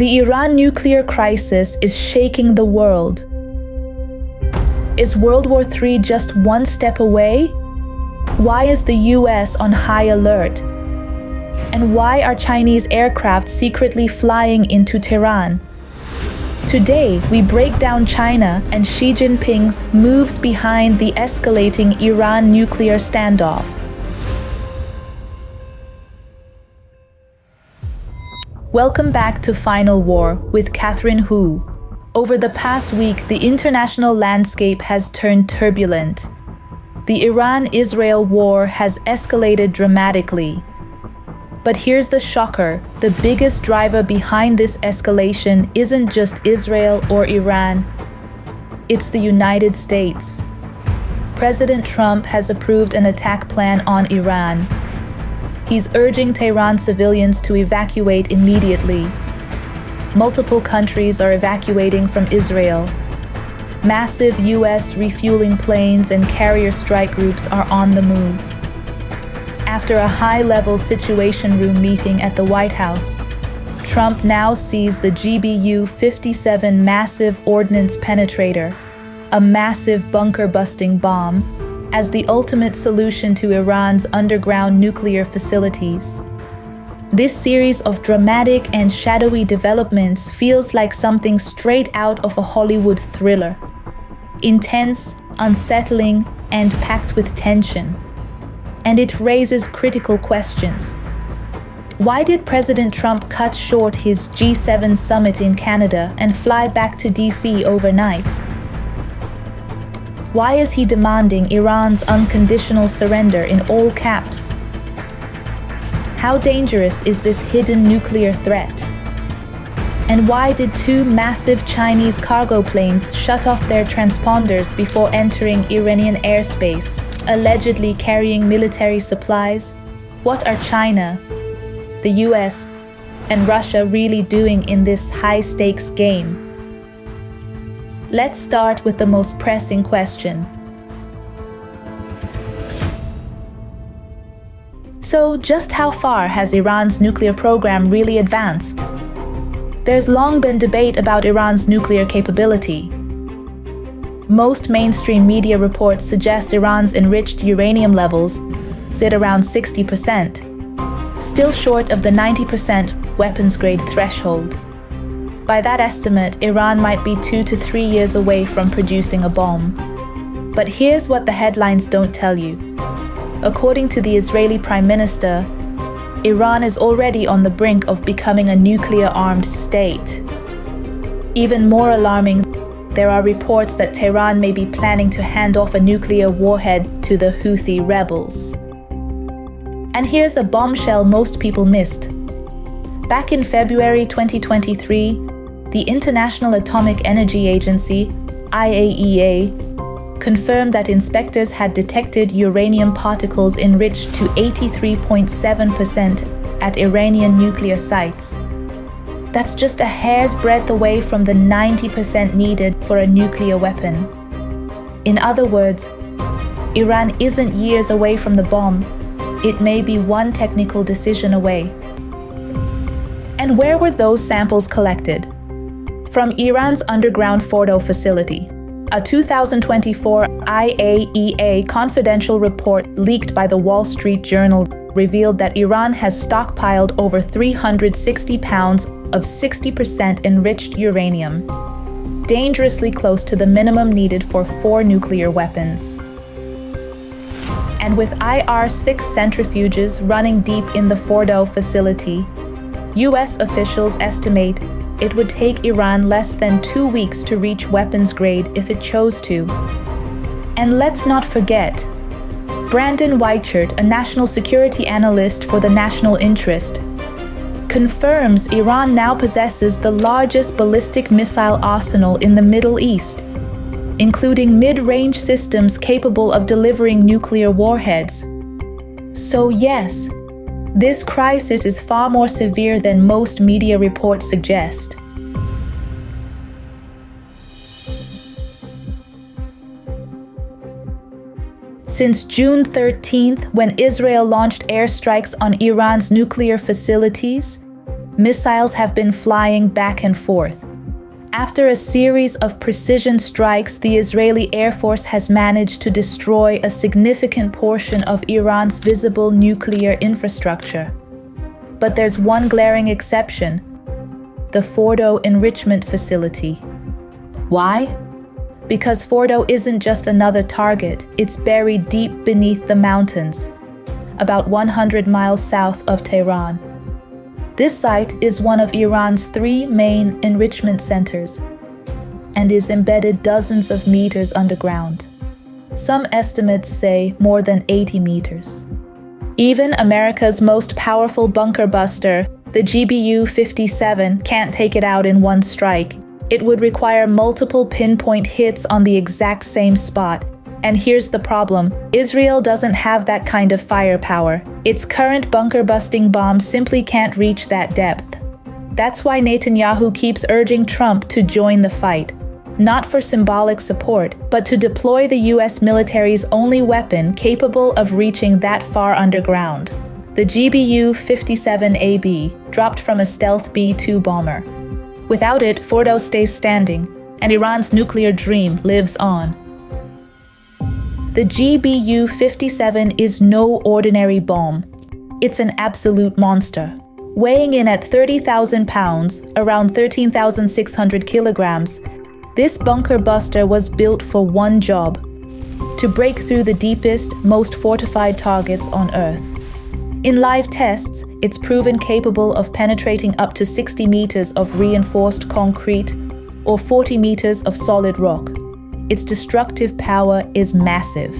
The Iran nuclear crisis is shaking the world. Is World War III just one step away? Why is the US on high alert? And why are Chinese aircraft secretly flying into Tehran? Today, we break down China and Xi Jinping's moves behind the escalating Iran nuclear standoff. Welcome back to Final War with Katherine Hu. Over the past week, the international landscape has turned turbulent. The Iran-Israel war has escalated dramatically. But here's the shocker: the biggest driver behind this escalation isn't just Israel or Iran, it's the United States. President Trump has approved an attack plan on Iran. He's urging Tehran civilians to evacuate immediately. Multiple countries are evacuating from Israel. Massive US refueling planes and carrier strike groups are on the move. After a high-level Situation Room meeting at the White House, Trump now sees the WWIII massive ordnance penetrator, a massive bunker-busting bomb, as the ultimate solution to Iran's underground nuclear facilities. This series of dramatic and shadowy developments feels like something straight out of a Hollywood thriller. Intense, unsettling, and packed with tension. And it raises critical questions. Why did President Trump cut short his G7 summit in Canada and fly back to DC overnight? Why is he demanding Iran's unconditional surrender in all caps? How dangerous is this hidden nuclear threat? And why did two massive Chinese cargo planes shut off their transponders before entering Iranian airspace, allegedly carrying military supplies? What are China, the US, and Russia really doing in this high-stakes game? Let's start with the most pressing question. So, just how far has Iran's nuclear program really advanced? There's long been debate about Iran's nuclear capability. Most mainstream media reports suggest Iran's enriched uranium levels sit around 60%, still short of the 90% weapons-grade threshold. By that estimate, Iran might be 2 to 3 years away from producing a bomb. But here's what the headlines don't tell you. According to the Israeli Prime Minister, Iran is already on the brink of becoming a nuclear-armed state. Even more alarming, there are reports that Tehran may be planning to hand off a nuclear warhead to the Houthi rebels. And here's a bombshell most people missed. Back in February 2023, the International Atomic Energy Agency, IAEA, confirmed that inspectors had detected uranium particles enriched to 83.7% at Iranian nuclear sites. That's just a hair's breadth away from the 90% needed for a nuclear weapon. In other words, Iran isn't years away from the bomb. It may be one technical decision away. And where were those samples collected? From Iran's underground Fordo facility. A 2024 IAEA confidential report leaked by the Wall Street Journal revealed that Iran has stockpiled over 360 pounds of 60% enriched uranium, dangerously close to the minimum needed for 4 nuclear weapons. And with IR-6 centrifuges running deep in the Fordo facility, US officials estimate it would take Iran less than 2 weeks to reach weapons grade if it chose to. And let's not forget, Brandon Weichert, a national security analyst for the National Interest, confirms Iran now possesses the largest ballistic missile arsenal in the Middle East, including mid-range systems capable of delivering nuclear warheads. So yes, this crisis is far more severe than most media reports suggest. Since June 13th, when Israel launched airstrikes on Iran's nuclear facilities, Missiles have been flying back and forth. After a series of precision strikes, the Israeli Air Force has managed to destroy a significant portion of Iran's visible nuclear infrastructure. But there's one glaring exception: the Fordo enrichment facility. Why? Because Fordo isn't just another target, it's buried deep beneath the mountains, about 100 miles south of Tehran. This site is one of Iran's 3 main enrichment centers and is embedded dozens of meters underground. Some estimates say more than 80 meters. Even America's most powerful bunker buster, the WWIII, can't take it out in one strike. It would require multiple pinpoint hits on the exact same spot. And here's the problem: Israel doesn't have that kind of firepower. Its current bunker-busting bombs simply can't reach that depth. That's why Netanyahu keeps urging Trump to join the fight, not for symbolic support, but to deploy the US military's only weapon capable of reaching that far underground: the WWIII-AB, dropped from a stealth B-2 bomber. Without it, Fordo stays standing, and Iran's nuclear dream lives on. The WWIII is no ordinary bomb. It's an absolute monster. Weighing in at 30,000 pounds, around 13,600 kilograms, this bunker buster was built for one job: to break through the deepest, most fortified targets on Earth. In live tests, it's proven capable of penetrating up to 60 meters of reinforced concrete or 40 meters of solid rock. Its destructive power is massive.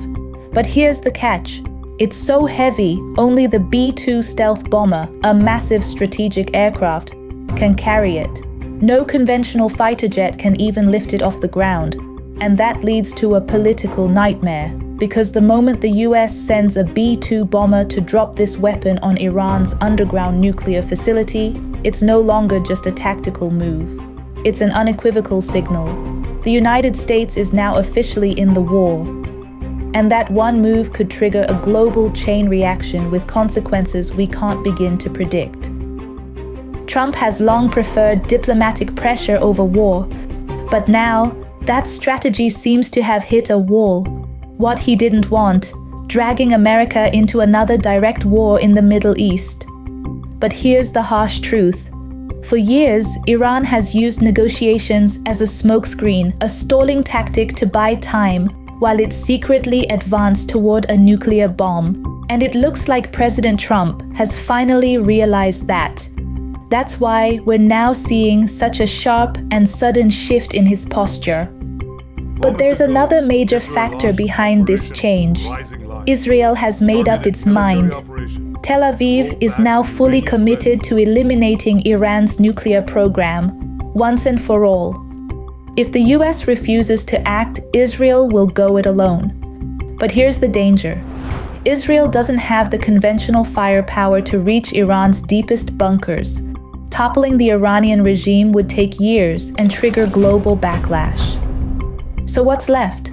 But here's the catch: it's so heavy, only the B-2 stealth bomber, a massive strategic aircraft, can carry it. No conventional fighter jet can even lift it off the ground. And that leads to a political nightmare, because the moment the US sends a B-2 bomber to drop this weapon on Iran's underground nuclear facility, it's no longer just a tactical move. It's an unequivocal signal. The United States is now officially in the war. And that one move could trigger a global chain reaction with consequences we can't begin to predict. Trump has long preferred diplomatic pressure over war, but now that strategy seems to have hit a wall. What he didn't want, dragging America into another direct war in the Middle East. But here's the harsh truth. For years, Iran has used negotiations as a smokescreen, a stalling tactic to buy time, while it secretly advanced toward a nuclear bomb. And it looks like President Trump has finally realized that. That's why we're now seeing such a sharp and sudden shift in his posture. But there's another major factor behind this change. Israel has made up its mind. Tel Aviv is now fully committed to eliminating Iran's nuclear program, once and for all. If the US refuses to act, Israel will go it alone. But here's the danger. Israel doesn't have the conventional firepower to reach Iran's deepest bunkers. Toppling the Iranian regime would take years and trigger global backlash. So what's left?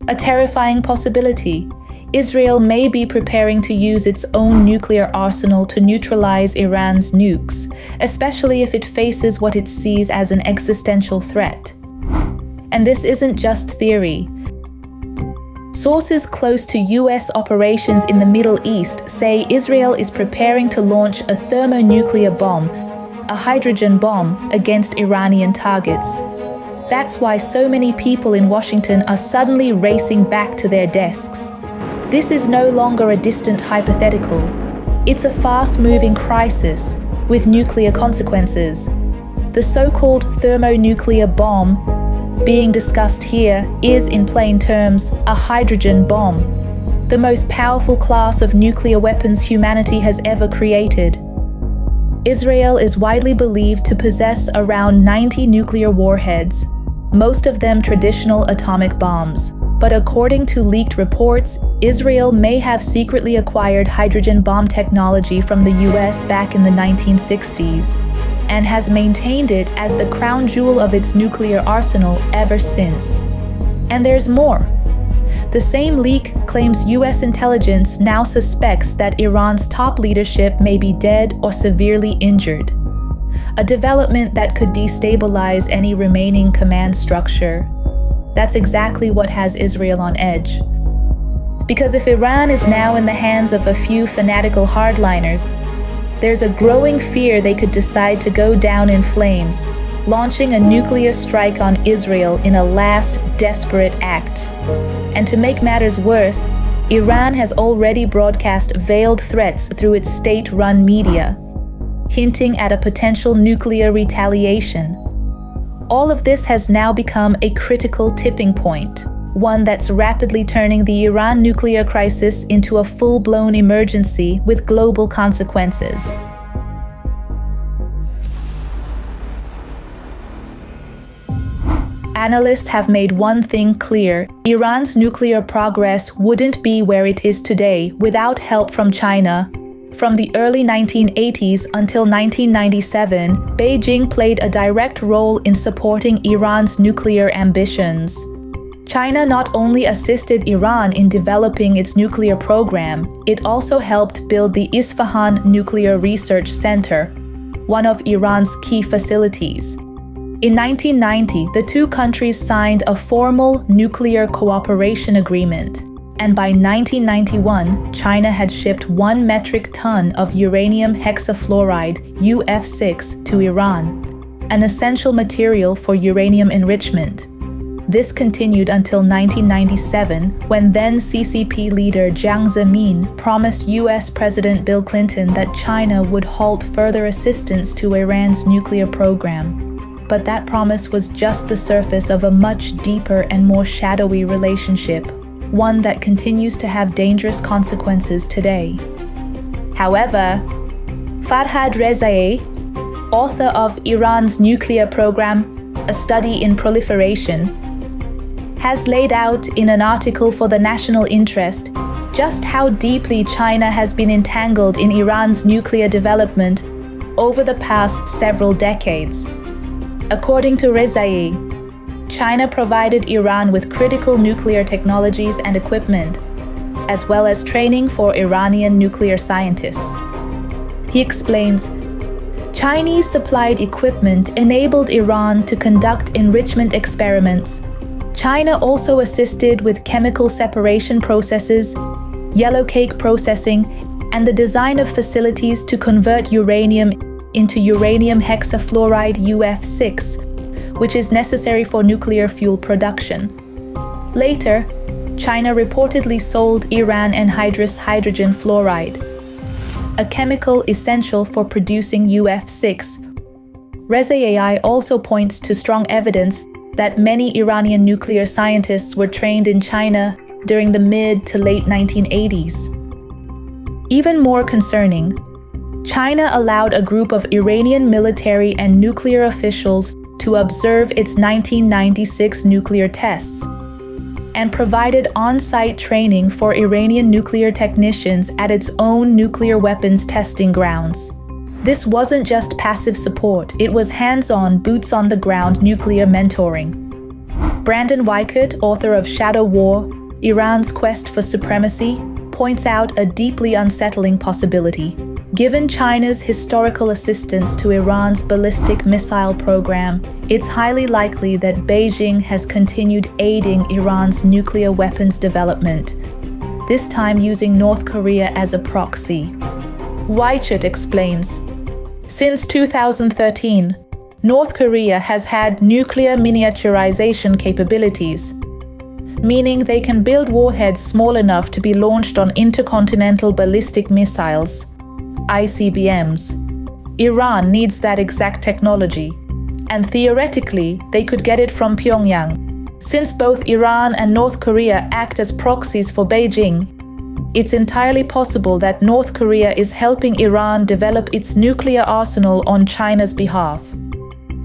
A terrifying possibility. Israel may be preparing to use its own nuclear arsenal to neutralize Iran's nukes, especially if it faces what it sees as an existential threat. And this isn't just theory. Sources close to US operations in the Middle East say Israel is preparing to launch a thermonuclear bomb, a hydrogen bomb, against Iranian targets. That's why so many people in Washington are suddenly racing back to their desks. This is no longer a distant hypothetical. It's a fast-moving crisis with nuclear consequences. The so-called thermonuclear bomb being discussed here is, in plain terms, a hydrogen bomb, the most powerful class of nuclear weapons humanity has ever created. Israel is widely believed to possess around 90 nuclear warheads, most of them traditional atomic bombs. But according to leaked reports, Israel may have secretly acquired hydrogen bomb technology from the US back in the 1960s, and has maintained it as the crown jewel of its nuclear arsenal ever since. And there's more. The same leak claims US intelligence now suspects that Iran's top leadership may be dead or severely injured. a development that could destabilize any remaining command structure. That's exactly what has Israel on edge. Because if Iran is now in the hands of a few fanatical hardliners, there's a growing fear they could decide to go down in flames, launching a nuclear strike on Israel in a last desperate act. And to make matters worse, Iran has already broadcast veiled threats through its state-run media, hinting at a potential nuclear retaliation. All of this has now become a critical tipping point, one that's rapidly turning the Iran nuclear crisis into a full-blown emergency with global consequences. Analysts have made one thing clear: Iran's nuclear progress wouldn't be where it is today without help from China. From the early 1980s until 1997, Beijing played a direct role in supporting Iran's nuclear ambitions. China not only assisted Iran in developing its nuclear program, it also helped build the Isfahan Nuclear Research Center, one of Iran's key facilities. In 1990, the two countries signed a formal nuclear cooperation agreement, and by 1991, China had shipped 1 metric ton of uranium hexafluoride UF6 to Iran, an essential material for uranium enrichment. This continued until 1997, when then CCP leader Jiang Zemin promised US President Bill Clinton that China would halt further assistance to Iran's nuclear program. But that promise was just the surface of a much deeper and more shadowy relationship, one that continues to have dangerous consequences today. However, Farhad Rezai, author of Iran's Nuclear Program, A Study in Proliferation, has laid out in an article for the National Interest just how deeply China has been entangled in Iran's nuclear development over the past several decades. According to Rezai, China provided Iran with critical nuclear technologies and equipment, as well as training for Iranian nuclear scientists. He explains, Chinese supplied equipment enabled Iran to conduct enrichment experiments. China also assisted with chemical separation processes, yellow cake processing, and the design of facilities to convert uranium into uranium hexafluoride UF6, which is necessary for nuclear fuel production. Later, China reportedly sold Iran anhydrous hydrogen fluoride, a chemical essential for producing UF6. Rezai also points to strong evidence that many Iranian nuclear scientists were trained in China during the mid to late 1980s. Even more concerning, China allowed a group of Iranian military and nuclear officials to observe its 1996 nuclear tests, and provided on-site training for Iranian nuclear technicians at its own nuclear weapons testing grounds. This wasn't just passive support, it was hands-on, boots-on-the-ground nuclear mentoring. Brandon Weichert, author of Shadow War, Iran's Quest for Supremacy, points out a deeply unsettling possibility. Given China's historical assistance to Iran's ballistic missile program, it's highly likely that Beijing has continued aiding Iran's nuclear weapons development, this time using North Korea as a proxy. Weichert explains, since 2013, North Korea has had nuclear miniaturization capabilities, meaning they can build warheads small enough to be launched on intercontinental ballistic missiles, ICBMs. Iran needs that exact technology, and theoretically, they could get it from Pyongyang. Since both Iran and North Korea act as proxies for Beijing, it's entirely possible that North Korea is helping Iran develop its nuclear arsenal on China's behalf.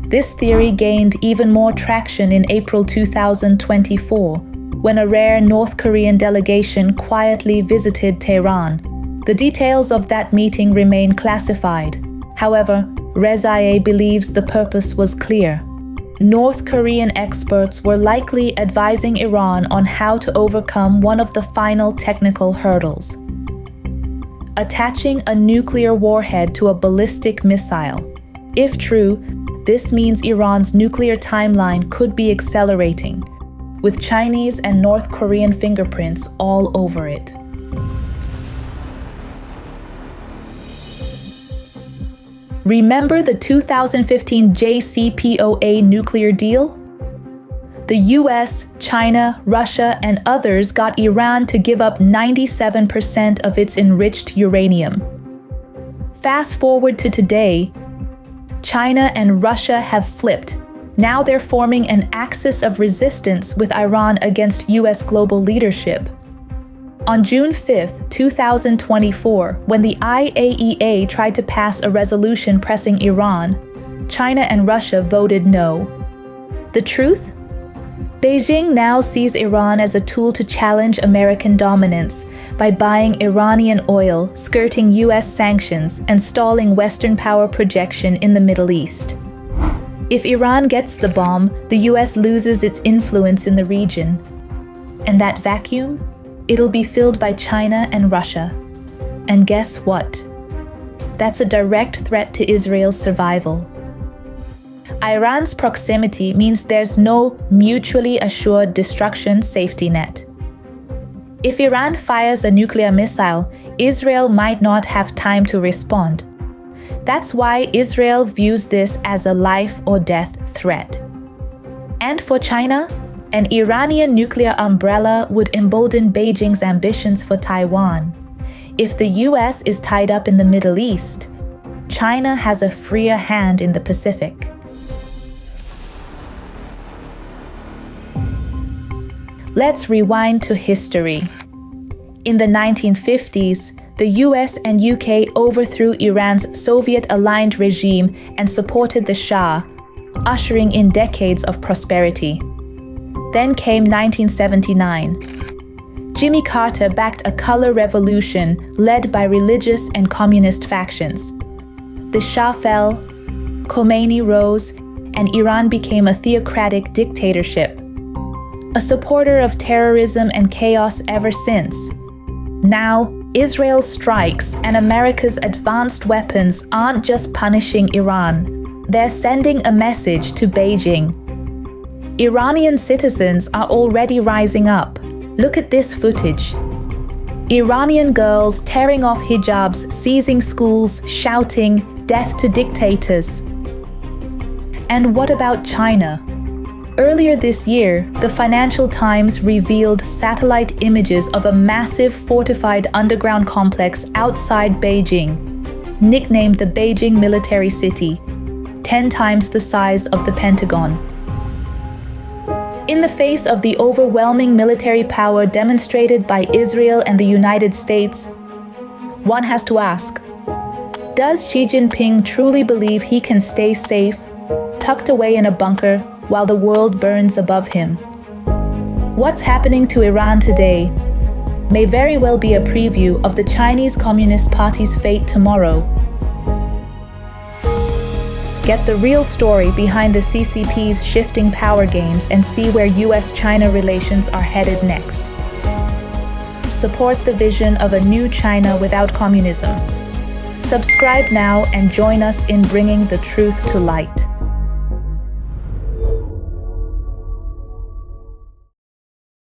This theory gained even more traction in April 2024, when a rare North Korean delegation quietly visited Tehran. The details of that meeting remain classified. However, Rezai believes the purpose was clear. North Korean experts were likely advising Iran on how to overcome one of the final technical hurdles: attaching a nuclear warhead to a ballistic missile. If true, this means Iran's nuclear timeline could be accelerating, with Chinese and North Korean fingerprints all over it. Remember the 2015 JCPOA nuclear deal? The US, China, Russia, and others got Iran to give up 97% of its enriched uranium. Fast forward to today, China and Russia have flipped. Now they're forming an axis of resistance with Iran against US global leadership. On June 5, 2024, when the IAEA tried to pass a resolution pressing Iran, China and Russia voted no. The truth? Beijing now sees Iran as a tool to challenge American dominance by buying Iranian oil, skirting US sanctions, and stalling Western power projection in the Middle East. If Iran gets the bomb, the US loses its influence in the region. And that vacuum? It'll be filled by China and Russia. And guess what? That's a direct threat to Israel's survival. Iran's proximity means there's no mutually assured destruction safety net. If Iran fires a nuclear missile, Israel might not have time to respond. That's why Israel views this as a life or death threat. And for China, an Iranian nuclear umbrella would embolden Beijing's ambitions for Taiwan. If the US is tied up in the Middle East, China has a freer hand in the Pacific. Let's rewind to history. In the 1950s, the US and UK overthrew Iran's Soviet-aligned regime and supported the Shah, ushering in decades of prosperity. Then came 1979. Jimmy Carter backed a color revolution led by religious and communist factions. The Shah fell, Khomeini rose, and Iran became a theocratic dictatorship. A supporter of terrorism and chaos ever since. Now, Israel strikes, and America's advanced weapons aren't just punishing Iran. They're sending a message to Beijing. Iranian citizens are already rising up. Look at this footage. Iranian girls tearing off hijabs, seizing schools, shouting, "Death to dictators." And what about China? Earlier this year, the Financial Times revealed satellite images of a massive fortified underground complex outside Beijing, nicknamed the Beijing Military City, 10 times the size of the Pentagon. In the face of the overwhelming military power demonstrated by Israel and the United States, one has to ask, does Xi Jinping truly believe he can stay safe, tucked away in a bunker, while the world burns above him? What's happening to Iran today may very well be a preview of the Chinese Communist Party's fate tomorrow. Get the real story behind the CCP's shifting power games and see where US-China relations are headed next. Support the vision of a new China without communism. Subscribe now and join us in bringing the truth to light.